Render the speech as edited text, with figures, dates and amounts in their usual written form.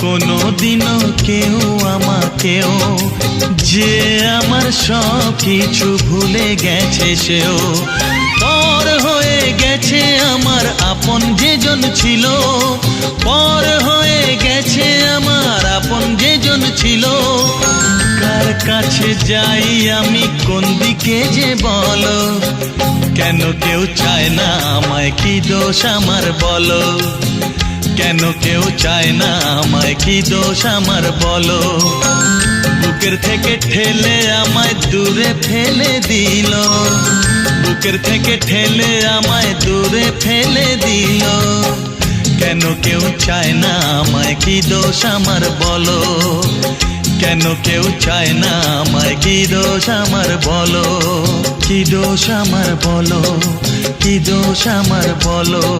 কোনোদিনও কেউ আমাকেও, যে আমার সব কিছু ভুলে গেছে সেও পর হয়ে গেছে। আমার আপন যেজন ছিল, পর হয়ে গেছে আমার আপন যেজন ছিল। কার কাছে যাই আমি, কোন দিকে যে বলো? কেন কেউ চায় না আমায়, কি দোষ আমার বলো? কেন কেউ চায় না আমায়, কি দোষ আমার বলো? বুকের থেকে ঠেলে আমায় দূরে ফেলে দিল, বুকের থেকে ঠেলে আমায় দূরে ফেলে দিল। কেন কেউ চায় না আমায়, কি দোষ আমার বলো? কেন কেউ চায় না আমায়, কি দোষ আমার বলো? কি দোষ আমার বলো? কি দোষ আমার বলো?